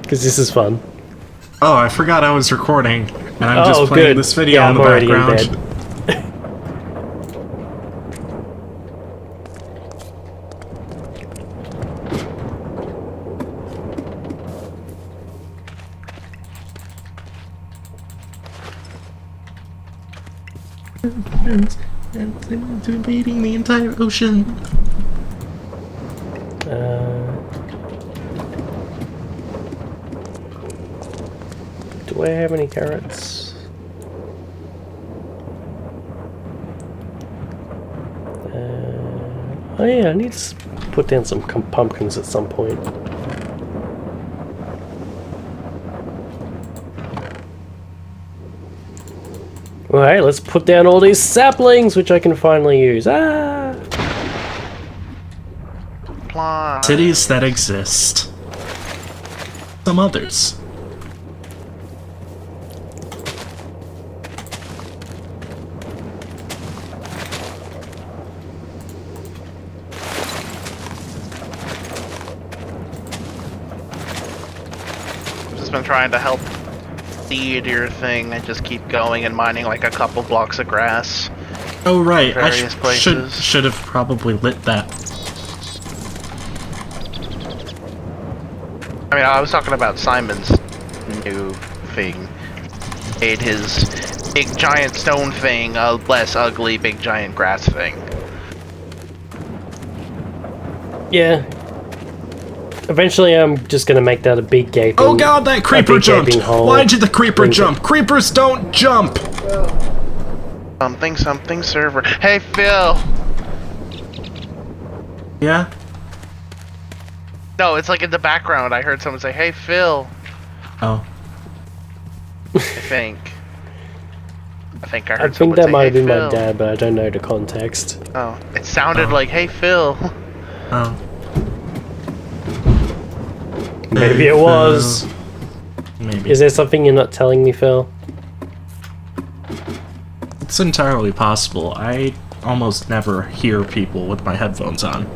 because this is fun. Oh, I forgot I was recording, and I'm just playing good. this video yeah, in the I'm already background. in bed. Invading the entire ocean. Do I have any carrots? Oh yeah, I need to put down some pumpkins at some point. Alright, let's put down all these saplings, which I can finally use. Ah! Cities that exist. Some others. I've just been trying to help seed your thing. I just keep going and mining like a couple blocks of grass. Oh right, I Various places. should have probably lit that. I mean, I was talking about Simon's new thing. Made his big giant stone thing a less ugly big giant grass thing. Yeah. Eventually I'm just gonna make that a big gaping... Oh god, that creeper jumped! Why did the creeper jump? Creepers don't jump! Something server. Hey Phil! Yeah? No, it's like in the background. I heard someone say, "Hey Phil." Oh. I think I heard I think someone that say, might have "Hey, been Phil." my dad, but I don't know the context. Oh, it sounded like, "Hey Phil." Oh. Maybe it was. Maybe. Is there something you're not telling me, Phil? It's entirely possible. I almost never hear people with my headphones on.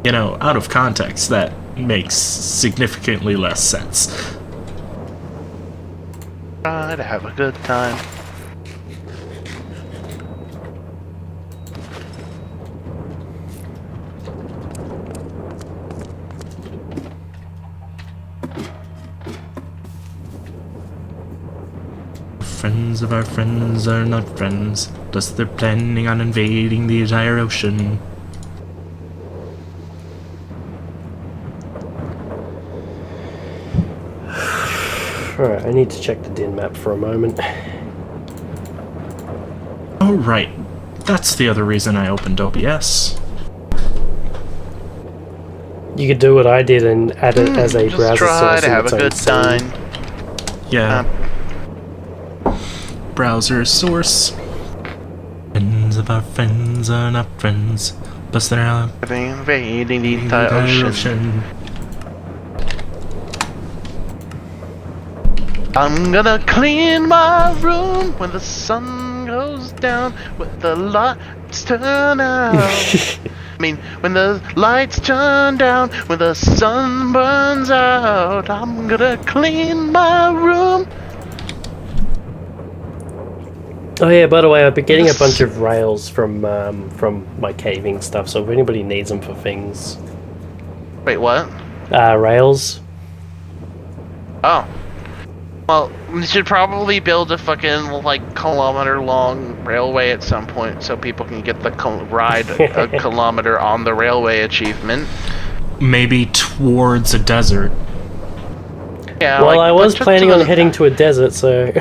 You know, out of context, that makes significantly less sense. Try to have a good time. Friends of our friends are not friends, thus they're planning on invading the entire ocean. Alright, I need to check the din map for a moment. Oh right, that's the other reason I opened OBS. You could do what I did and add it as a Just browser try source to in have its a own good scene. time. Yeah. Browser source. Friends of our friends are not friends, plus they're out Invading the entire ocean. I'm gonna clean my room when the sun goes down, when the lights turn out. I mean, when the lights turn down, when the sun burns out, I'm gonna clean my room. Oh yeah, by the way, I've been getting a bunch of rails from my caving stuff, so if anybody needs them for things. Wait, what? Rails. Oh. Well, we should probably build a fucking, like, kilometer-long railway at some point so people can get the ride a kilometer on the railway achievement. maybe towards a desert. Yeah. Well, like, I was just planning to on the- heading to a desert, so...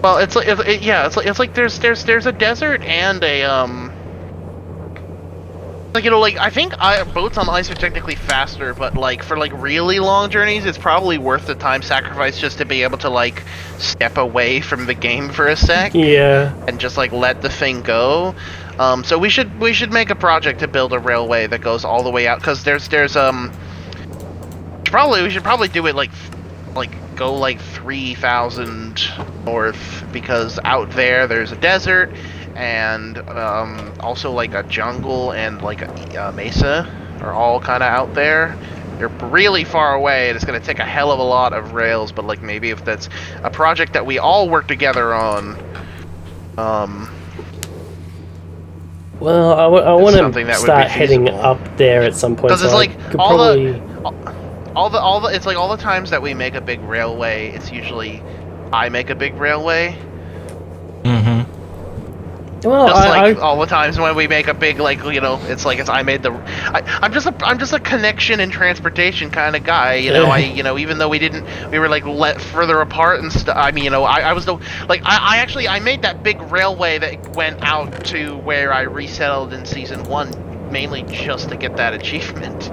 Well, it's like it's like there's a desert and a like, you know, like I think boats on ice are technically faster, but like for like really long journeys, it's probably worth the time sacrifice just to be able to like step away from the game for a sec. Yeah. And just like let the thing go. So we should make a project to build a railway that goes all the way out, because we should probably do it like go like 3,000 north, because out there's a desert and also like a jungle and like a mesa are all kind of out there. They're really far away, and it's going to take a hell of a lot of rails, but like maybe if that's a project that we all work together on, well, I want something to that would start be heading feasible. up there at some point. Because it's so I like could all probably... the it's like all the times that we make a big railway, it's usually I make a big railway. Mm-hmm. Well, Just like all the times when we make a big, like, you know, it's like I made the. I'm just a connection and transportation kind of guy, you know. Even though we were like let further apart and stuff. I mean, you know, I was the I actually made that big railway that went out to where I resettled in season 1, mainly just to get that achievement.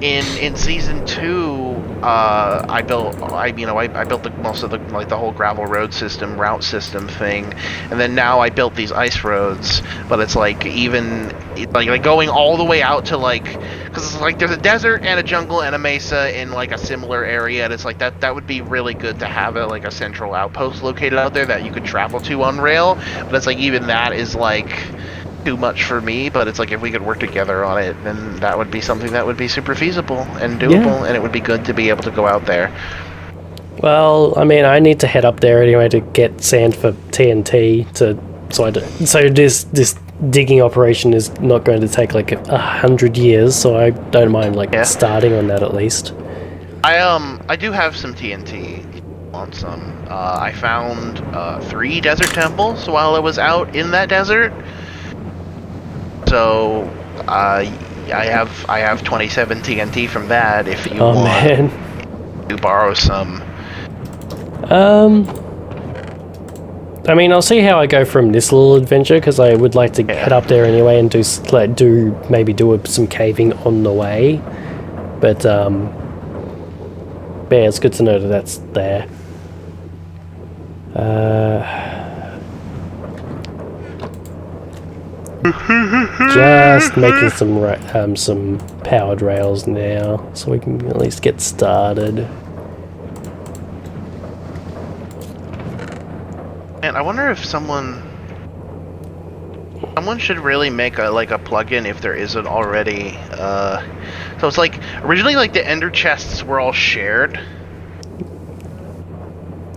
In season 2, I built most of the whole gravel road system, route system thing, and then now I built these ice roads. But it's like like going all the way out to because it's like there's a desert and a jungle and a mesa in like a similar area, and it's like that would be really good to have a central outpost located out there that you could travel to on rail. But it's like even that is like too much for me, but it's like if we could work together on it, then that would be something that would be super feasible and doable, and it would be good to be able to go out there. Well, I mean, I need to head up there anyway to get sand for TNT so this digging operation is not going to take like 100 years, so I don't mind starting on that at least. I do have some TNT. If you want some? I found 3 desert temples while I was out in that desert. So, I have 27 TNT from that. If you want to borrow some. I mean, I'll see how I go from this little adventure because I would like to head up there anyway and do some caving on the way. But yeah, it's good to know that that's there. Just making some powered rails now, so we can at least get started. And I wonder if someone should really make a plugin if there isn't already. So it's like originally the ender chests were all shared.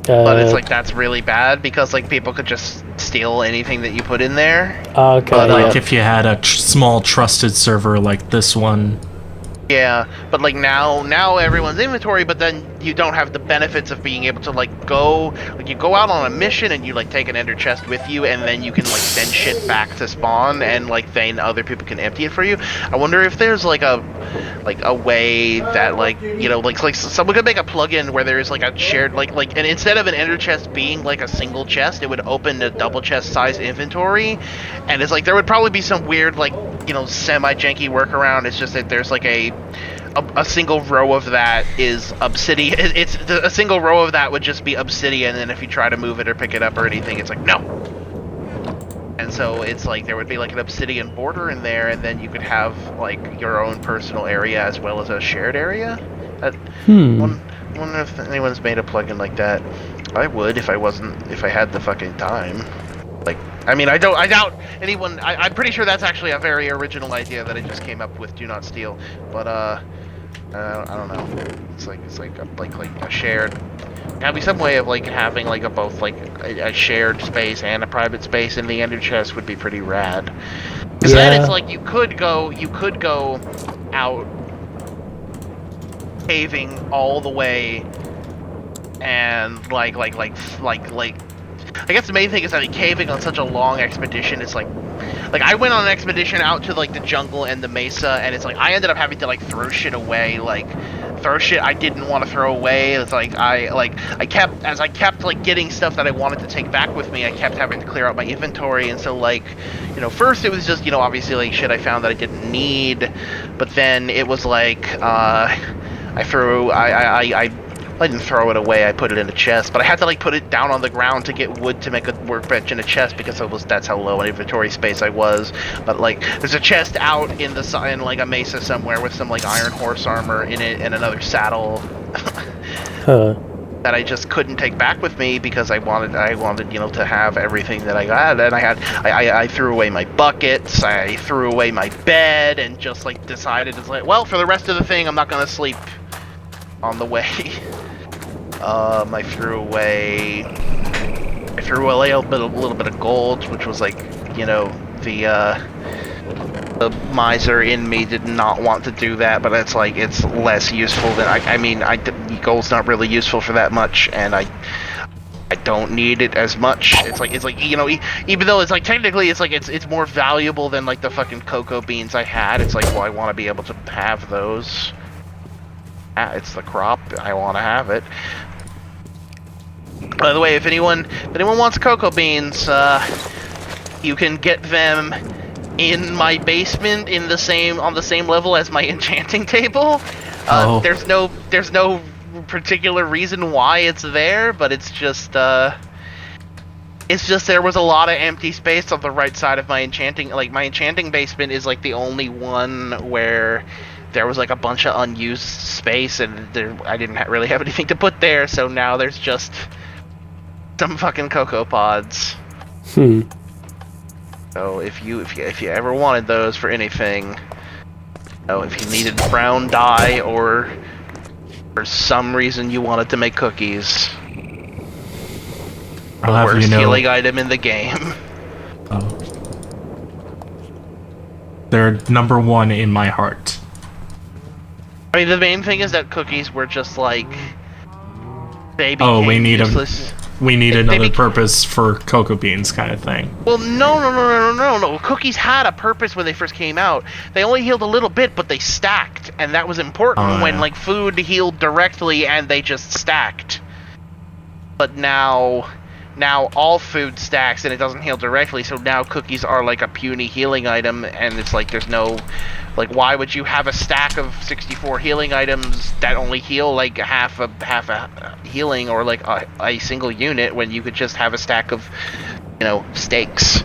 But it's like that's really bad because people could just steal anything that you put in there. Okay. But if you had a small trusted server like this one. Yeah, but now everyone's inventory, but then you don't have the benefits of being able to you go out on a mission and you take an ender chest with you, and then you can send shit back to spawn, and then other people can empty it for you. I wonder if there's a way that someone could make a plugin where there's a shared and instead of an ender chest being a single chest, it would open a double chest size inventory, and it's there would probably be some weird semi janky workaround. It's just that there's a single row of that is obsidian. It's a single row of that would just be obsidian, and if you try to move it or pick it up or anything, it's no. And so it's there would be an obsidian border in there, and then you could have your own personal area as well as a shared area. Wonder if anyone's made a plugin like that. I would if I had the fucking time. I mean, I doubt anyone. I'm pretty sure that's actually a very original idea that I just came up with. Do not steal, but I don't know. It's a shared. Gotta be some way of having both a shared space and a private space in the ender chest would be pretty rad. Because then it's you could go out caving all the way, and I guess the main thing is that caving on such a long expedition is I went on an expedition out to the jungle and the mesa, and it's I ended up having to throw shit away, throw shit I didn't want to throw away. It's I kept getting stuff that I wanted to take back with me, I kept having to clear out my inventory, and so first it was just obviously shit I found that I didn't need, but then it was I didn't throw it away, I put it in a chest, but I had to put it down on the ground to get wood to make a workbench in a chest because that's how low on inventory space I was. But there's a chest out in a mesa somewhere with some iron horse armor in it and another saddle. Huh. that I just couldn't take back with me because I wanted to have everything that I got, and I threw away my buckets, I threw away my bed, and just like decided it's like, well, for the rest of the thing, I'm not gonna sleep on the way. I threw away a little bit of gold, which was like, the miser in me did not want to do that, but it's like it's less useful than gold's not really useful for that much, and I don't need it as much. It's like even though it's like technically it's more valuable than like the fucking cocoa beans I had. It's like, well, I want to be able to have those. It's the crop, I want to have it. By the way, if anyone wants cocoa beans, you can get them in my basement on the same level as my enchanting table. There's no particular reason why it's there, but it's just there was a lot of empty space on the right side of my enchanting. Like, my enchanting basement is like the only one where there was like a bunch of unused space, and I didn't really have anything to put there, so now there's just some fucking cocoa pods. So if you ever wanted those for anything, if you needed brown dye or for some reason you wanted to make cookies, the worst healing item in the game. Oh. They're number one in my heart. I mean, the main thing is that cookies were just like, they became useless. We need another purpose for cocoa beans, kind of thing. Well, no. Cookies had a purpose when they first came out. They only healed a little bit, but they stacked, and that was important when like food healed directly and they just stacked. But now all food stacks and it doesn't heal directly, so now cookies are like a puny healing item, and it's like there's no, like, why would you have a stack of 64 healing items that only heal like half a healing or like a single unit when you could just have a stack of, steaks?